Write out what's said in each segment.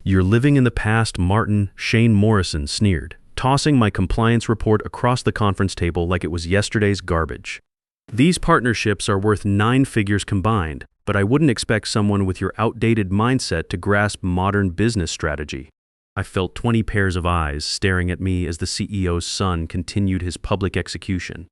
"You're living in the past, Martin," Shane Morrison sneered, tossing my compliance report across the conference table like it was yesterday's garbage. "These partnerships are worth 9 figures combined, but I wouldn't expect someone with your outdated mindset to grasp modern business strategy." I felt 20 pairs of eyes staring at me as the CEO's son continued his public execution.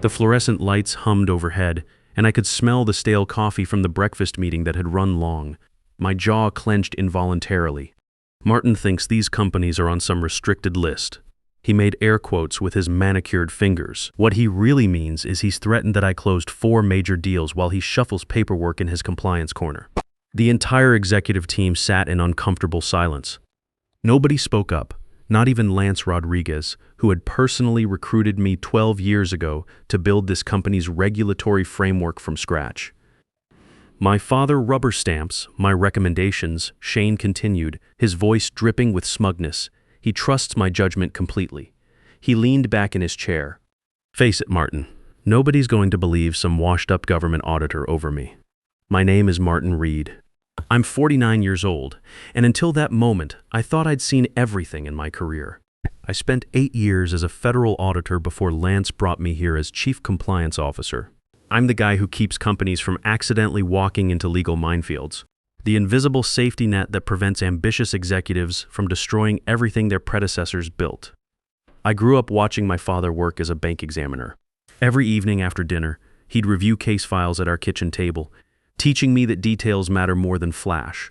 The fluorescent lights hummed overhead, and I could smell the stale coffee from the breakfast meeting that had run long. My jaw clenched involuntarily. Martin thinks these companies are on some restricted list. He made air quotes with his manicured fingers. What he really means is he's threatened that I closed 4 major deals while he shuffles paperwork in his compliance corner. The entire executive team sat in uncomfortable silence. Nobody spoke up, not even Lance Rodriguez, who had personally recruited me 12 years ago to build this company's regulatory framework from scratch. "My father rubber stamps my recommendations," Shane continued, his voice dripping with smugness. "He trusts my judgment completely." He leaned back in his chair. "Face it, Martin. Nobody's going to believe some washed-up government auditor over me. My name is Martin Reed. I'm 49 years old, and until that moment, I thought I'd seen everything in my career. I spent 8 years as a federal auditor before Lance brought me here as Chief Compliance Officer. I'm the guy who keeps companies from accidentally walking into legal minefields. The invisible safety net that prevents ambitious executives from destroying everything their predecessors built. I grew up watching my father work as a bank examiner. Every evening after dinner, he'd review case files at our kitchen table, teaching me that details matter more than flash.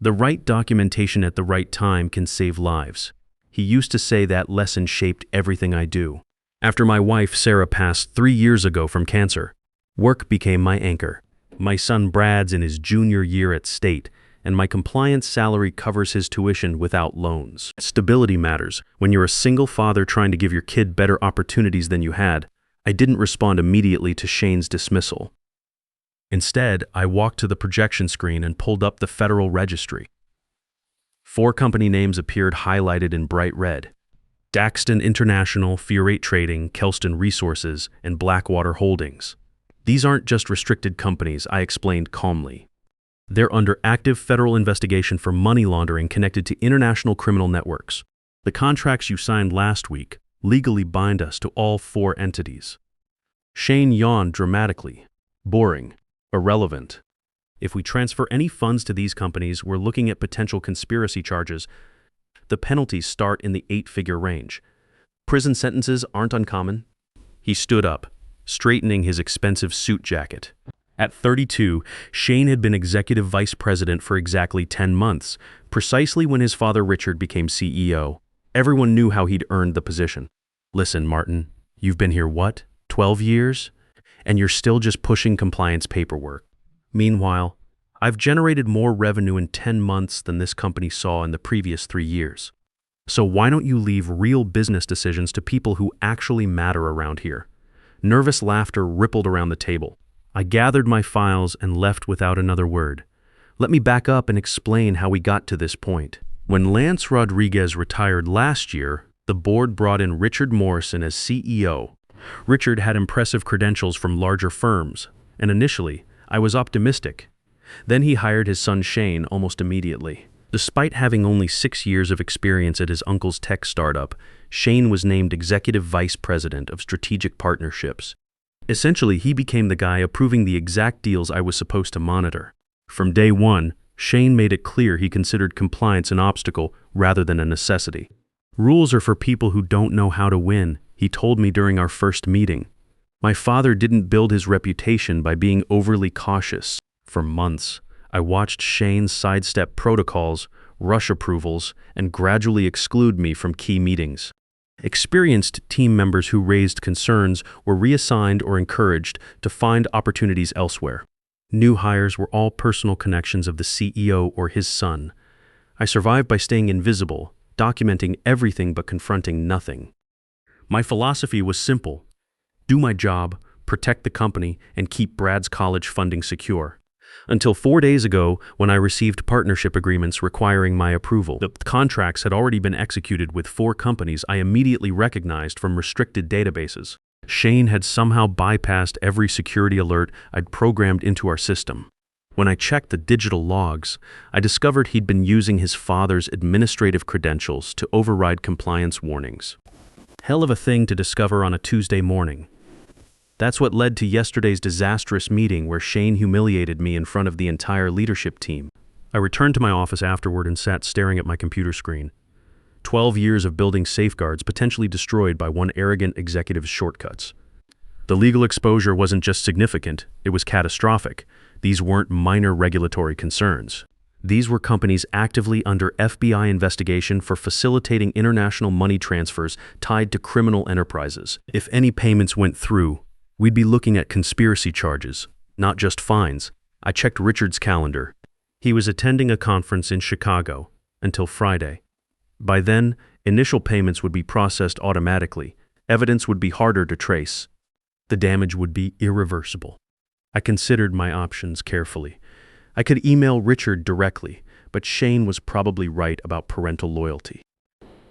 The right documentation at the right time can save lives. He used to say that lesson shaped everything I do. After my wife, Sarah, passed 3 years ago from cancer, work became my anchor. My son Brad's in his junior year at State, and my compliance salary covers his tuition without loans. Stability matters. When you're a single father trying to give your kid better opportunities than you had, I didn't respond immediately to Shane's dismissal. Instead, I walked to the projection screen and pulled up the Federal Registry. 4 company names appeared highlighted in bright red: Daxton International, Furate Trading, Kelston Resources, and Blackwater Holdings. "These aren't just restricted companies," I explained calmly. "They're under active federal investigation for money laundering connected to international criminal networks. The contracts you signed last week legally bind us to all 4 entities." Shane yawned dramatically. "Boring. Irrelevant. If we transfer any funds to these companies, we're looking at potential conspiracy charges. The penalties start in the 8-figure range. Prison sentences aren't uncommon." He stood up, straightening his expensive suit jacket. At 32, Shane had been executive vice president for exactly 10 months, precisely when his father Richard became CEO. Everyone knew how he'd earned the position. "Listen, Martin, you've been here what, 12 years? And you're still just pushing compliance paperwork. Meanwhile, I've generated more revenue in 10 months than this company saw in the previous 3 years. So why don't you leave real business decisions to people who actually matter around here?" Nervous laughter rippled around the table. I gathered my files and left without another word. Let me back up and explain how we got to this point. When Lance Rodriguez retired last year, the board brought in Richard Morrison as CEO. Richard had impressive credentials from larger firms, and initially, I was optimistic. Then he hired his son Shane almost immediately. Despite having only 6 years of experience at his uncle's tech startup, Shane was named Executive Vice President of Strategic Partnerships. Essentially, he became the guy approving the exact deals I was supposed to monitor. From day one, Shane made it clear he considered compliance an obstacle rather than a necessity. "Rules are for people who don't know how to win," he told me during our first meeting. My father didn't build his reputation by being overly cautious. For months, I watched Shane sidestep protocols, rush approvals, and gradually exclude me from key meetings. Experienced team members who raised concerns were reassigned or encouraged to find opportunities elsewhere. New hires were all personal connections of the CEO or his son. I survived by staying invisible, documenting everything but confronting nothing. My philosophy was simple: do my job, protect the company, and keep Brad's college funding secure. Until 4 days ago, when I received partnership agreements requiring my approval. The contracts had already been executed with 4 companies I immediately recognized from restricted databases. Shane had somehow bypassed every security alert I'd programmed into our system. When I checked the digital logs, I discovered he'd been using his father's administrative credentials to override compliance warnings. Hell of a thing to discover on a Tuesday morning. That's what led to yesterday's disastrous meeting where Shane humiliated me in front of the entire leadership team. I returned to my office afterward and sat staring at my computer screen. 12 years of building safeguards potentially destroyed by one arrogant executive's shortcuts. The legal exposure wasn't just significant, it was catastrophic. These weren't minor regulatory concerns. These were companies actively under FBI investigation for facilitating international money transfers tied to criminal enterprises. If any payments went through, we'd be looking at conspiracy charges, not just fines. I checked Richard's calendar. He was attending a conference in Chicago until Friday. By then, initial payments would be processed automatically. Evidence would be harder to trace. The damage would be irreversible. I considered my options carefully. I could email Richard directly, but Shane was probably right about parental loyalty.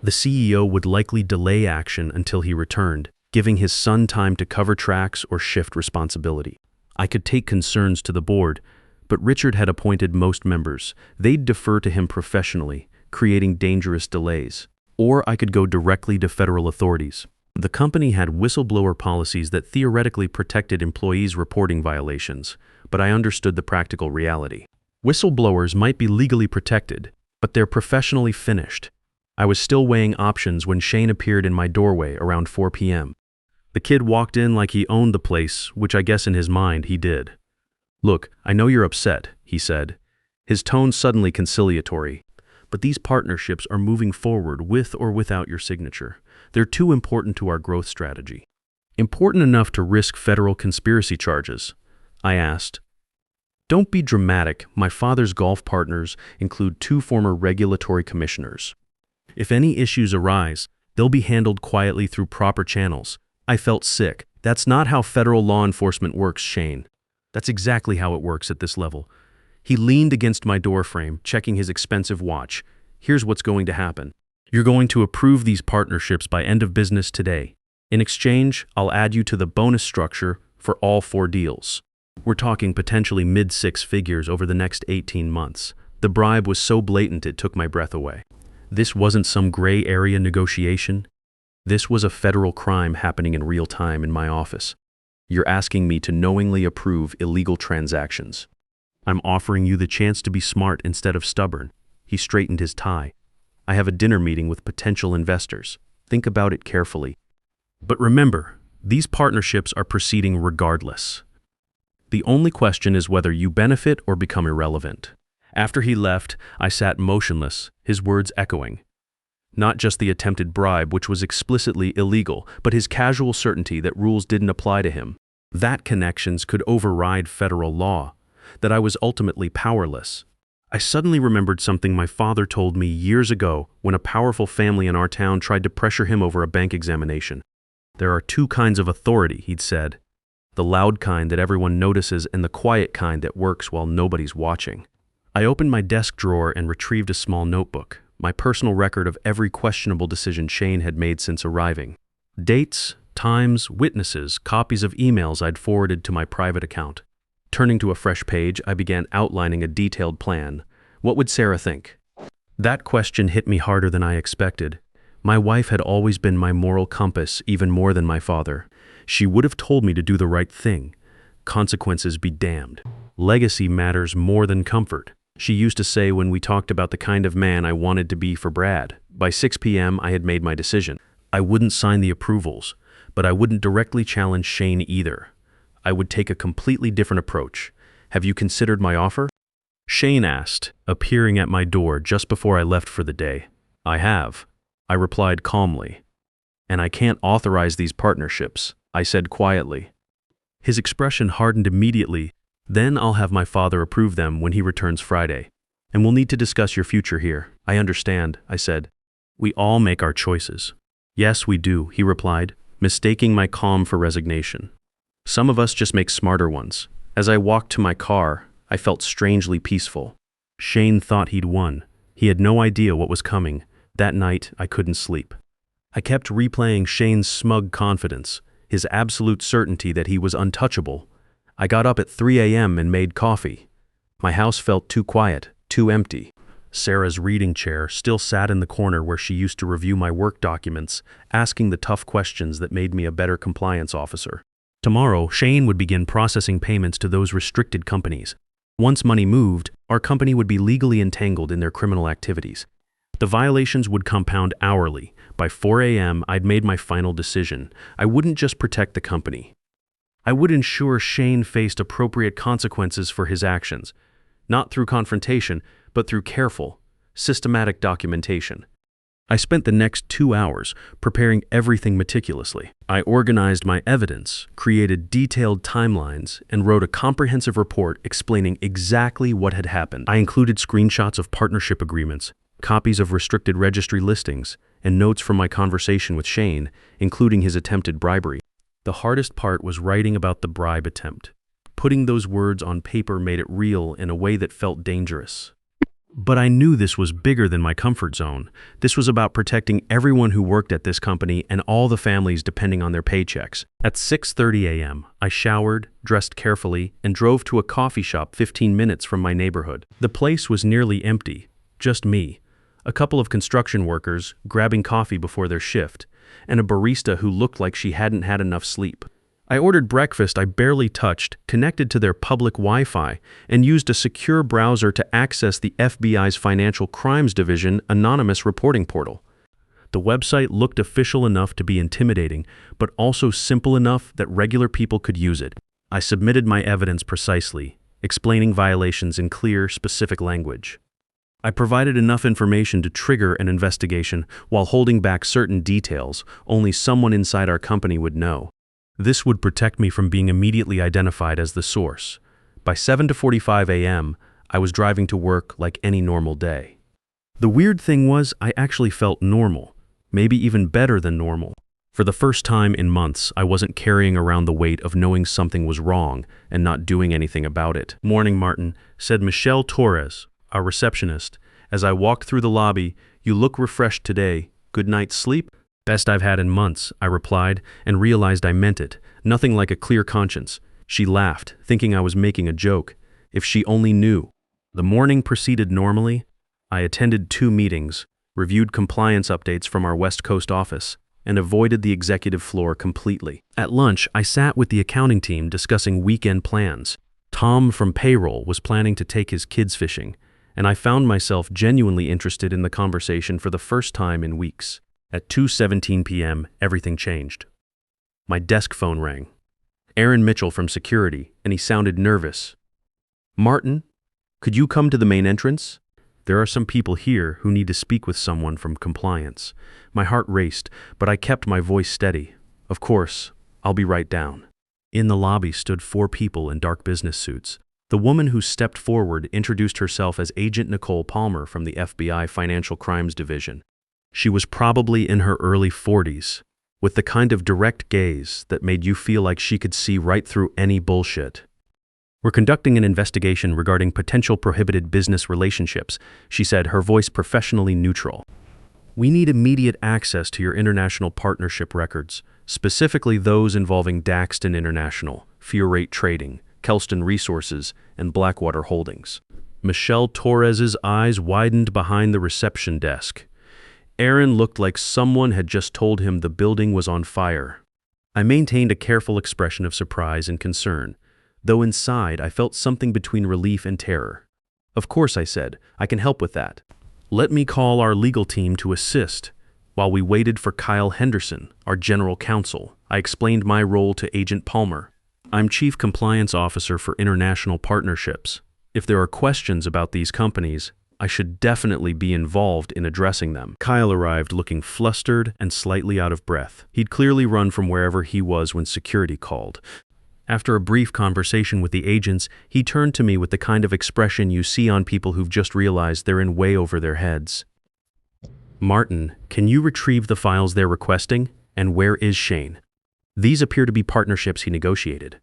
The CEO would likely delay action until he returned, giving his son time to cover tracks or shift responsibility. I could take concerns to the board, but Richard had appointed most members. They'd defer to him professionally, creating dangerous delays. Or I could go directly to federal authorities. The company had whistleblower policies that theoretically protected employees reporting violations, but I understood the practical reality. Whistleblowers might be legally protected, but they're professionally finished. I was still weighing options when Shane appeared in my doorway around 4 p.m. The kid walked in like he owned the place, which I guess in his mind he did. "Look, I know you're upset," he said, his tone suddenly conciliatory. "But these partnerships are moving forward with or without your signature. They're too important to our growth strategy." "Important enough to risk federal conspiracy charges?" I asked. "Don't be dramatic. My father's golf partners include 2 former regulatory commissioners. If any issues arise, they'll be handled quietly through proper channels." I felt sick. "That's not how federal law enforcement works, Shane." "That's exactly how it works at this level." He leaned against my doorframe, checking his expensive watch. "Here's what's going to happen. You're going to approve these partnerships by end of business today. In exchange, I'll add you to the bonus structure for all 4 deals. We're talking potentially mid-6 figures over the next 18 months. The bribe was so blatant it took my breath away. This wasn't some gray area negotiation. This was a federal crime happening in real time in my office. You're asking me to knowingly approve illegal transactions. I'm offering you the chance to be smart instead of stubborn." He straightened his tie. "I have a dinner meeting with potential investors. Think about it carefully. But remember, these partnerships are proceeding regardless. The only question is whether you benefit or become irrelevant." After he left, I sat motionless, his words echoing. Not just the attempted bribe, which was explicitly illegal, but his casual certainty that rules didn't apply to him. That connections could override federal law, that I was ultimately powerless. I suddenly remembered something my father told me years ago when a powerful family in our town tried to pressure him over a bank examination. "There are 2 kinds of authority," he'd said. "The loud kind that everyone notices and the quiet kind that works while nobody's watching." I opened my desk drawer and retrieved a small notebook, my personal record of every questionable decision Shane had made since arriving. Dates, times, witnesses, copies of emails I'd forwarded to my private account. Turning to a fresh page, I began outlining a detailed plan. What would Sarah think? That question hit me harder than I expected. My wife had always been my moral compass, even more than my father. She would have told me to do the right thing. Consequences be damned. Legacy matters more than comfort, she used to say when we talked about the kind of man I wanted to be for Brad. By 6 p.m., I had made my decision. I wouldn't sign the approvals, but I wouldn't directly challenge Shane either. I would take a completely different approach. "Have you considered my offer?" Shane asked, appearing at my door just before I left for the day. "I have," I replied calmly. "And I can't authorize these partnerships," I said quietly. His expression hardened immediately. "Then I'll have my father approve them when he returns Friday. And we'll need to discuss your future here." "I understand," I said. "We all make our choices." "Yes, we do," he replied, mistaking my calm for resignation. "Some of us just make smarter ones." As I walked to my car, I felt strangely peaceful. Shane thought he'd won. He had no idea what was coming. That night, I couldn't sleep. I kept replaying Shane's smug confidence, his absolute certainty that he was untouchable. I got up at 3 a.m. and made coffee. My house felt too quiet, too empty. Sarah's reading chair still sat in the corner where she used to review my work documents, asking the tough questions that made me a better compliance officer. Tomorrow, Shane would begin processing payments to those restricted companies. Once money moved, our company would be legally entangled in their criminal activities. The violations would compound hourly. By 4 a.m., I'd made my final decision. I wouldn't just protect the company. I would ensure Shane faced appropriate consequences for his actions, not through confrontation, but through careful, systematic documentation. I spent the next 2 hours preparing everything meticulously. I organized my evidence, created detailed timelines, and wrote a comprehensive report explaining exactly what had happened. I included screenshots of partnership agreements, copies of restricted registry listings, and notes from my conversation with Shane, including his attempted bribery. The hardest part was writing about the bribe attempt. Putting those words on paper made it real in a way that felt dangerous. But I knew this was bigger than my comfort zone. This was about protecting everyone who worked at this company and all the families depending on their paychecks. At 6:30 a.m., I showered, dressed carefully, and drove to a coffee shop 15 minutes from my neighborhood. The place was nearly empty, just me, a couple of construction workers grabbing coffee before their shift, and a barista who looked like she hadn't had enough sleep. I ordered breakfast I barely touched, connected to their public Wi-Fi, and used a secure browser to access the FBI's Financial Crimes Division anonymous reporting portal. The website looked official enough to be intimidating, but also simple enough that regular people could use it. I submitted my evidence precisely, explaining violations in clear, specific language. I provided enough information to trigger an investigation while holding back certain details only someone inside our company would know. This would protect me from being immediately identified as the source. By 7:45 a.m., I was driving to work like any normal day. The weird thing was, I actually felt normal, maybe even better than normal. For the first time in months, I wasn't carrying around the weight of knowing something was wrong and not doing anything about it. "Morning, Martin," said Michelle Torres, our receptionist. As I walked through the lobby, "You look refreshed today. Good night's sleep?" "Best I've had in months," I replied, and realized I meant it. Nothing like a clear conscience. She laughed, thinking I was making a joke. If she only knew. The morning proceeded normally. I attended 2 meetings, reviewed compliance updates from our West Coast office, and avoided the executive floor completely. At lunch, I sat with the accounting team discussing weekend plans. Tom from payroll was planning to take his kids fishing, and I found myself genuinely interested in the conversation for the first time in weeks. At 2:17 p.m., everything changed. My desk phone rang. Aaron Mitchell from security, and he sounded nervous. "Martin, could you come to the main entrance? There are some people here who need to speak with someone from compliance." My heart raced, but I kept my voice steady. "Of course, I'll be right down." In the lobby stood 4 people in dark business suits. The woman who stepped forward introduced herself as Agent Nicole Palmer from the FBI Financial Crimes Division. She was probably in her early 40s, with the kind of direct gaze that made you feel like she could see right through any bullshit. "We're conducting an investigation regarding potential prohibited business relationships," she said, her voice professionally neutral. "We need immediate access to your international partnership records, specifically those involving Daxton International, Fear Rate Trading, Kelston Resources, and Blackwater Holdings." Michelle Torres's eyes widened behind the reception desk. Aaron looked like someone had just told him the building was on fire. I maintained a careful expression of surprise and concern, though inside I felt something between relief and terror. "Of course," I said, "I can help with that. Let me call our legal team to assist." While we waited for Kyle Henderson, our general counsel, I explained my role to Agent Palmer. "I'm Chief Compliance Officer for International Partnerships. If there are questions about these companies, I should definitely be involved in addressing them." Kyle arrived looking flustered and slightly out of breath. He'd clearly run from wherever he was when security called. After a brief conversation with the agents, he turned to me with the kind of expression you see on people who've just realized they're in way over their heads. "Martin, can you retrieve the files they're requesting? And where is Shane? These appear to be partnerships he negotiated."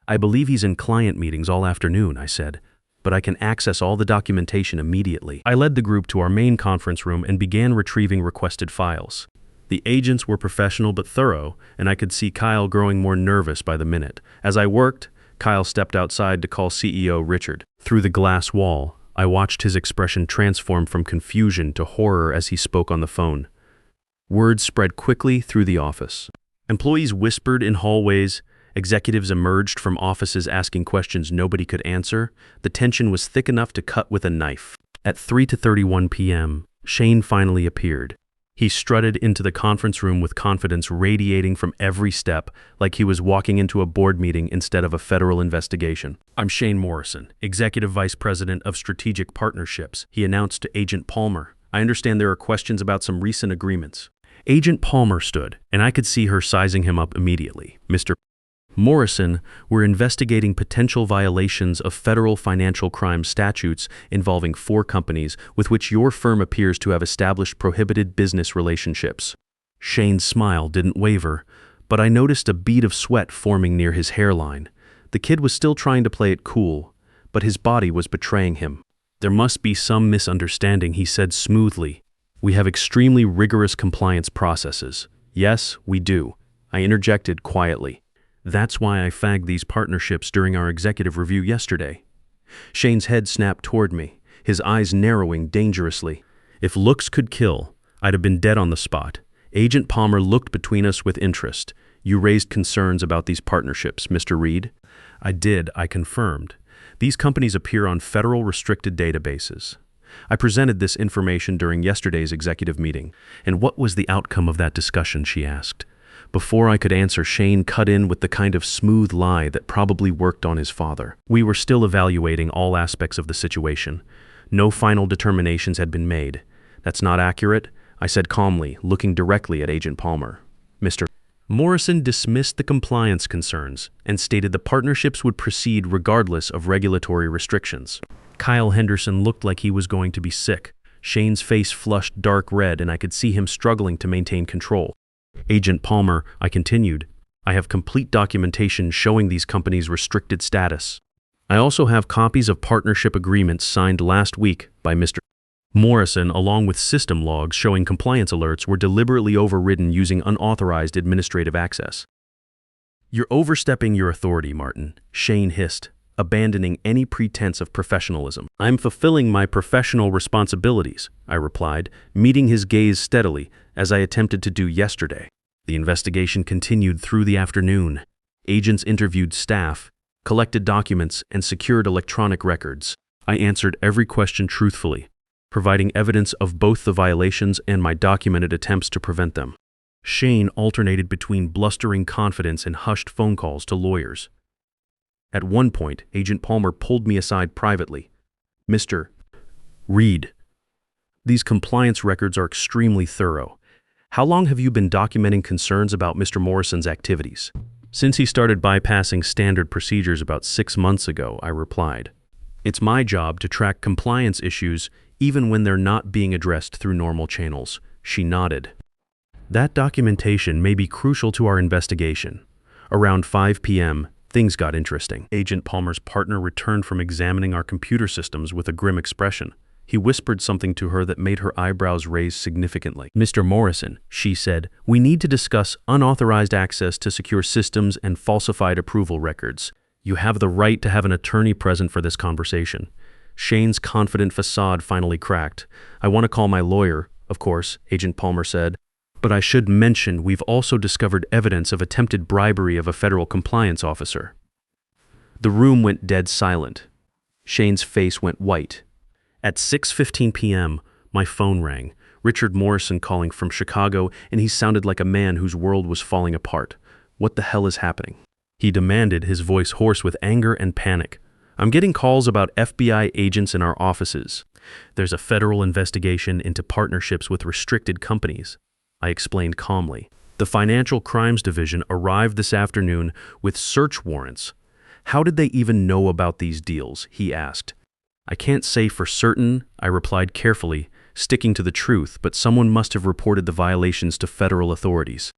"I believe he's in client meetings all afternoon," I said, "but I can access all the documentation immediately." I led the group to our main conference room and began retrieving requested files. The agents were professional but thorough, and I could see Kyle growing more nervous by the minute. As I worked, Kyle stepped outside to call CEO Richard. Through the glass wall, I watched his expression transform from confusion to horror as he spoke on the phone. Words spread quickly through the office. Employees whispered in hallways. Executives emerged from offices asking questions nobody could answer. The tension was thick enough to cut with a knife. At 3:31 p.m., Shane finally appeared. He strutted into the conference room with confidence radiating from every step, like he was walking into a board meeting instead of a federal investigation. "I'm Shane Morrison, Executive Vice President of Strategic Partnerships," he announced to Agent Palmer. "I understand there are questions about some recent agreements." Agent Palmer stood, and I could see her sizing him up immediately. "Mr. Morrison, we're investigating potential violations of federal financial crime statutes involving 4 companies with which your firm appears to have established prohibited business relationships." Shane's smile didn't waver, but I noticed a bead of sweat forming near his hairline. The kid was still trying to play it cool, but his body was betraying him. "There must be some misunderstanding," he said smoothly. "We have extremely rigorous compliance processes." "Yes, we do," I interjected quietly. "That's why I fagged these partnerships during our executive review yesterday." Shane's head snapped toward me, his eyes narrowing dangerously. If looks could kill, I'd have been dead on the spot. Agent Palmer looked between us with interest. "You raised concerns about these partnerships, Mr. Reed?" "I did," I confirmed. "These companies appear on federal restricted databases." I presented this information during yesterday's executive meeting. "And what was the outcome of that discussion?" she asked. Before I could answer, Shane cut in with the kind of smooth lie that probably worked on his father. "We were still evaluating all aspects of the situation. No final determinations had been made." "That's not accurate," I said calmly, looking directly at Agent Palmer. Mr. Morrison dismissed the compliance concerns and stated the partnerships would proceed regardless of regulatory restrictions. Kyle Henderson looked like he was going to be sick. Shane's face flushed dark red, and I could see him struggling to maintain control. "Agent Palmer," I continued, "I have complete documentation showing these companies' restricted status. I also have copies of partnership agreements signed last week by Mr. Morrison, along with system logs showing compliance alerts were deliberately overridden using unauthorized administrative access." "You're overstepping your authority, Martin," Shane hissed, abandoning any pretense of professionalism. "I'm fulfilling my professional responsibilities," I replied, meeting his gaze steadily, as I attempted to do yesterday. The investigation continued through the afternoon. Agents interviewed staff, collected documents, and secured electronic records. I answered every question truthfully, providing evidence of both the violations and my documented attempts to prevent them. Shane alternated between blustering confidence and hushed phone calls to lawyers. At one point, Agent Palmer pulled me aside privately. "Mr. Reed, these compliance records are extremely thorough. How long have you been documenting concerns about Mr. Morrison's activities?" "Since he started bypassing standard procedures about 6 months ago," I replied. "It's my job to track compliance issues even when they're not being addressed through normal channels." She nodded. "That documentation may be crucial to our investigation." Around 5 p.m., things got interesting. Agent Palmer's partner returned from examining our computer systems with a grim expression. He whispered something to her that made her eyebrows raise significantly. "Mr. Morrison," she said, "we need to discuss unauthorized access to secure systems and falsified approval records. You have the right to have an attorney present for this conversation." Shane's confident facade finally cracked. "I want to call my lawyer, of course," Agent Palmer said. "But I should mention we've also discovered evidence of attempted bribery of a federal compliance officer." The room went dead silent. Shane's face went white. At 6:15 p.m., my phone rang. Richard Morrison calling from Chicago, and he sounded like a man whose world was falling apart. "What the hell is happening?" he demanded, his voice hoarse with anger and panic. "I'm getting calls about FBI agents in our offices. There's a federal investigation into partnerships with restricted companies," I explained calmly. "The Financial Crimes Division arrived this afternoon with search warrants." "How did they even know about these deals?" he asked. "I can't say for certain," I replied carefully, sticking to the truth, "but someone must have reported the violations to federal authorities."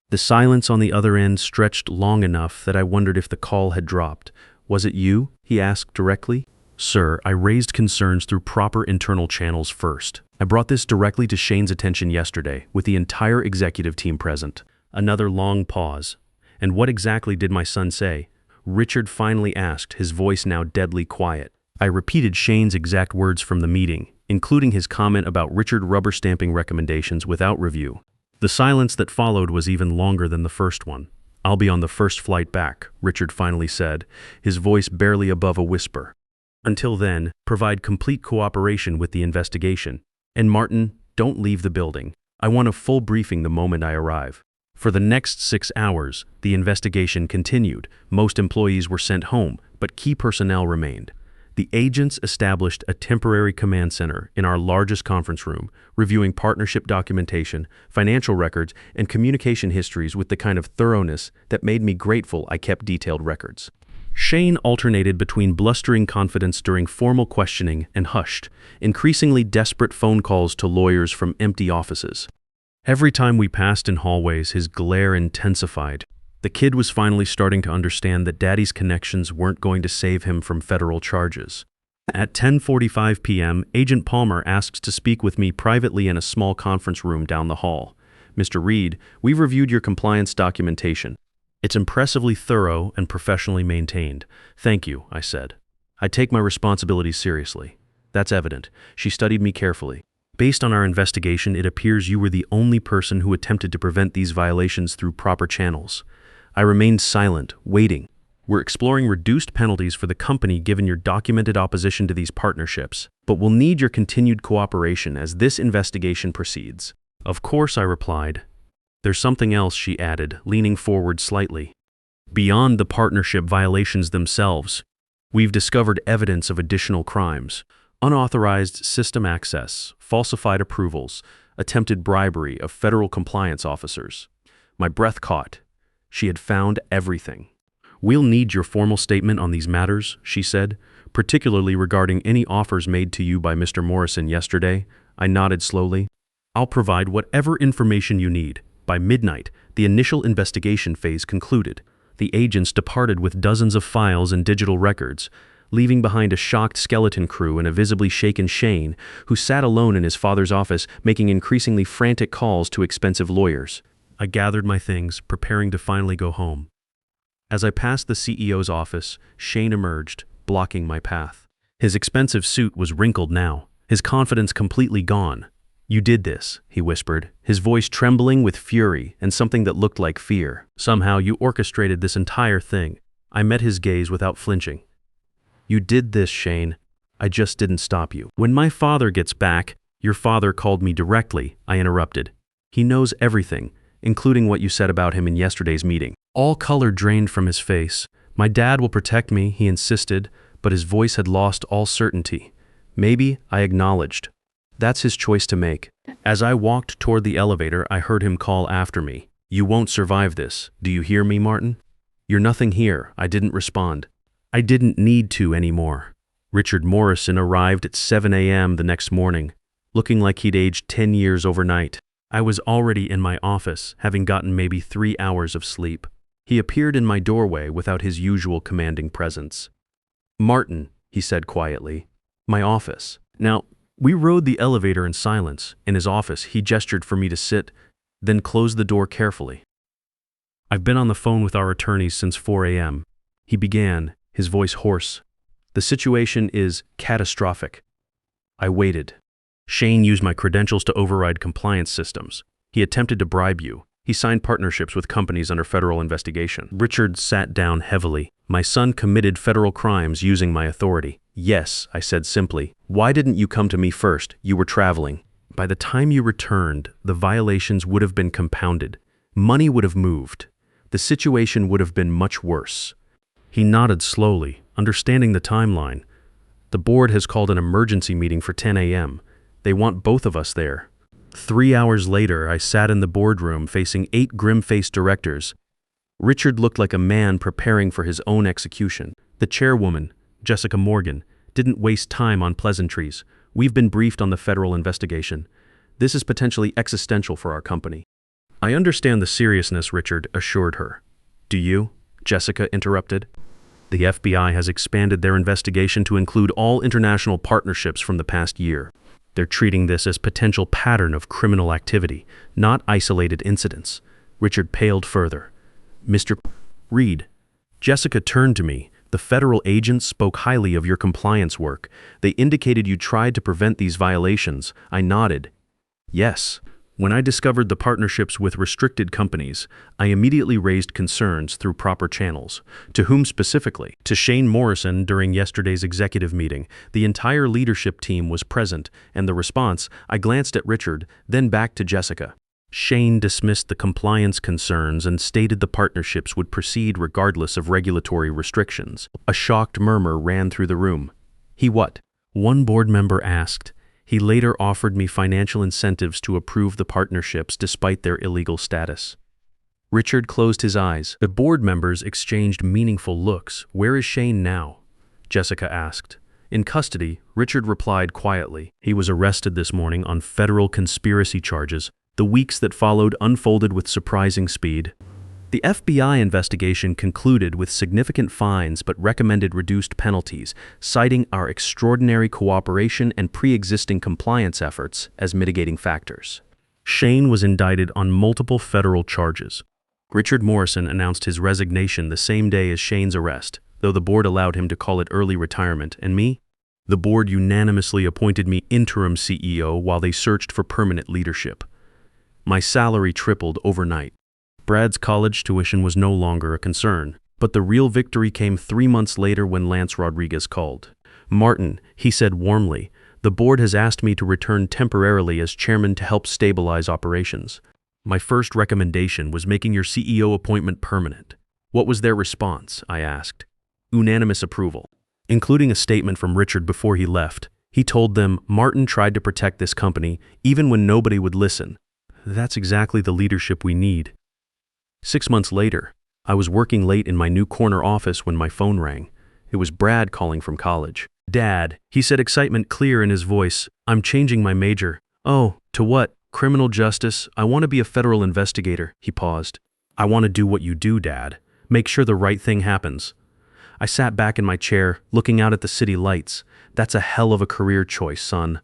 The silence on the other end stretched long enough that I wondered if the call had dropped. "Was it you?" he asked directly. "Sir, I raised concerns through proper internal channels first. I brought this directly to Shane's attention yesterday, with the entire executive team present." Another long pause. "And what exactly did my son say?" Richard finally asked, his voice now deadly quiet. I repeated Shane's exact words from the meeting, including his comment about Richard rubber-stamping recommendations without review. The silence that followed was even longer than the first one. I'll be on the first flight back, Richard finally said, his voice barely above a whisper. Until then, provide complete cooperation with the investigation. And Martin, don't leave the building. I want a full briefing the moment I arrive. For the next 6 hours, the investigation continued. Most employees were sent home, but key personnel remained. The agents established a temporary command center in our largest conference room, reviewing partnership documentation, financial records, and communication histories with the kind of thoroughness that made me grateful I kept detailed records. Shane alternated between blustering confidence during formal questioning and hushed, increasingly desperate phone calls to lawyers from empty offices. Every time we passed in hallways, his glare intensified. The kid was finally starting to understand that Daddy's connections weren't going to save him from federal charges. At 10:45 p.m., Agent Palmer asks to speak with me privately in a small conference room down the hall. Mr. Reed, we've reviewed your compliance documentation. It's impressively thorough and professionally maintained. Thank you, I said. I take my responsibilities seriously. That's evident. She studied me carefully. Based on our investigation, it appears you were the only person who attempted to prevent these violations through proper channels. I remained silent, waiting. We're exploring reduced penalties for the company given your documented opposition to these partnerships, but we'll need your continued cooperation as this investigation proceeds. Of course, I replied. There's something else, she added, leaning forward slightly. Beyond the partnership violations themselves, we've discovered evidence of additional crimes: unauthorized system access, falsified approvals, attempted bribery of federal compliance officers. My breath caught. She had found everything. We'll need your formal statement on these matters, she said, particularly regarding any offers made to you by Mr. Morrison yesterday. I nodded slowly. I'll provide whatever information you need. By midnight, the initial investigation phase concluded. The agents departed with dozens of files and digital records, leaving behind a shocked skeleton crew and a visibly shaken Shane, who sat alone in his father's office making increasingly frantic calls to expensive lawyers. I gathered my things, preparing to finally go home. As I passed the CEO's office, Shane emerged, blocking my path. His expensive suit was wrinkled now, his confidence completely gone. You did this, he whispered, his voice trembling with fury and something that looked like fear. Somehow you orchestrated this entire thing. I met his gaze without flinching. You did this, Shane. I just didn't stop you. When my father gets back, your father called me directly, I interrupted. He knows everything, including what you said about him in yesterday's meeting. All color drained from his face. My dad will protect me, he insisted, but his voice had lost all certainty. Maybe, I acknowledged. That's his choice to make. As I walked toward the elevator, I heard him call after me. You won't survive this. Do you hear me, Martin? You're nothing here. I didn't respond. I didn't need to anymore. Richard Morrison arrived at 7 a.m. the next morning, looking like he'd aged 10 years overnight. I was already in my office, having gotten maybe 3 hours of sleep. He appeared in my doorway without his usual commanding presence. Martin, he said quietly, my office. Now, we rode the elevator in silence. In his office, he gestured for me to sit, then closed the door carefully. I've been on the phone with our attorneys since 4 a.m. He began, his voice hoarse. The situation is catastrophic. I waited. Shane used my credentials to override compliance systems. He attempted to bribe you. He signed partnerships with companies under federal investigation. Richard sat down heavily. My son committed federal crimes using my authority. Yes, I said simply. Why didn't you come to me first? You were traveling. By the time you returned, the violations would have been compounded. Money would have moved. The situation would have been much worse. He nodded slowly, understanding the timeline. The board has called an emergency meeting for 10 a.m. They want both of us there. 3 hours later, I sat in the boardroom facing 8 grim-faced directors. Richard looked like a man preparing for his own execution. The chairwoman, Jessica Morgan, didn't waste time on pleasantries. We've been briefed on the federal investigation. This is potentially existential for our company. I understand the seriousness, Richard assured her. Do you? Jessica interrupted. The FBI has expanded their investigation to include all international partnerships from the past year. They're treating this as potential pattern of criminal activity, not isolated incidents. Richard paled further. Mr. Reed, Jessica turned to me. The federal agents spoke highly of your compliance work. They indicated you tried to prevent these violations. I nodded. Yes. When I discovered the partnerships with restricted companies, I immediately raised concerns through proper channels. To whom specifically? To Shane Morrison during yesterday's executive meeting. The entire leadership team was present, and the response, I glanced at Richard, then back to Jessica. Shane dismissed the compliance concerns and stated the partnerships would proceed regardless of regulatory restrictions. A shocked murmur ran through the room. He what? One board member asked. He later offered me financial incentives to approve the partnerships despite their illegal status. Richard closed his eyes. The board members exchanged meaningful looks. Where is Shane now? Jessica asked. In custody, Richard replied quietly. He was arrested this morning on federal conspiracy charges. The weeks that followed unfolded with surprising speed. The FBI investigation concluded with significant fines but recommended reduced penalties, citing our extraordinary cooperation and pre-existing compliance efforts as mitigating factors. Shane was indicted on multiple federal charges. Richard Morrison announced his resignation the same day as Shane's arrest, though the board allowed him to call it early retirement, and me? The board unanimously appointed me interim CEO while they searched for permanent leadership. My salary tripled overnight. Brad's college tuition was no longer a concern, but the real victory came 3 months later when Lance Rodriguez called. Martin, he said warmly, the board has asked me to return temporarily as chairman to help stabilize operations. My first recommendation was making your CEO appointment permanent. What was their response? I asked. Unanimous approval, including a statement from Richard before he left. He told them Martin tried to protect this company even when nobody would listen. That's exactly the leadership we need. 6 months later, I was working late in my new corner office when my phone rang. It was Brad calling from college. Dad, he said, excitement clear in his voice. I'm changing my major. Oh, to what? Criminal justice. I want to be a federal investigator. He paused. I want to do what you do, Dad. Make sure the right thing happens. I sat back in my chair, looking out at the city lights. That's a hell of a career choice, son.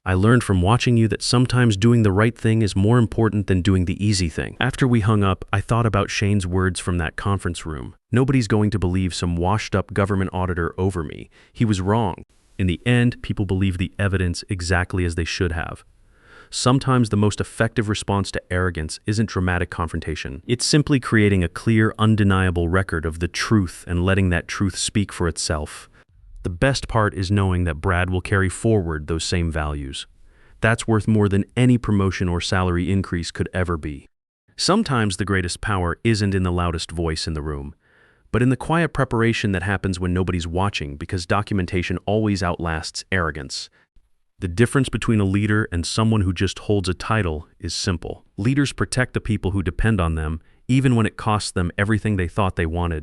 I learned from watching you that sometimes doing the right thing is more important than doing the easy thing. After we hung up, I thought about Shane's words from that conference room. Nobody's going to believe some washed-up government auditor over me. He was wrong. In the end, people believe the evidence exactly as they should have. Sometimes the most effective response to arrogance isn't dramatic confrontation. It's simply creating a clear, undeniable record of the truth and letting that truth speak for itself. The best part is knowing that Brad will carry forward those same values. That's worth more than any promotion or salary increase could ever be. Sometimes the greatest power isn't in the loudest voice in the room, but in the quiet preparation that happens when nobody's watching, because documentation always outlasts arrogance. The difference between a leader and someone who just holds a title is simple. Leaders protect the people who depend on them, even when it costs them everything they thought they wanted.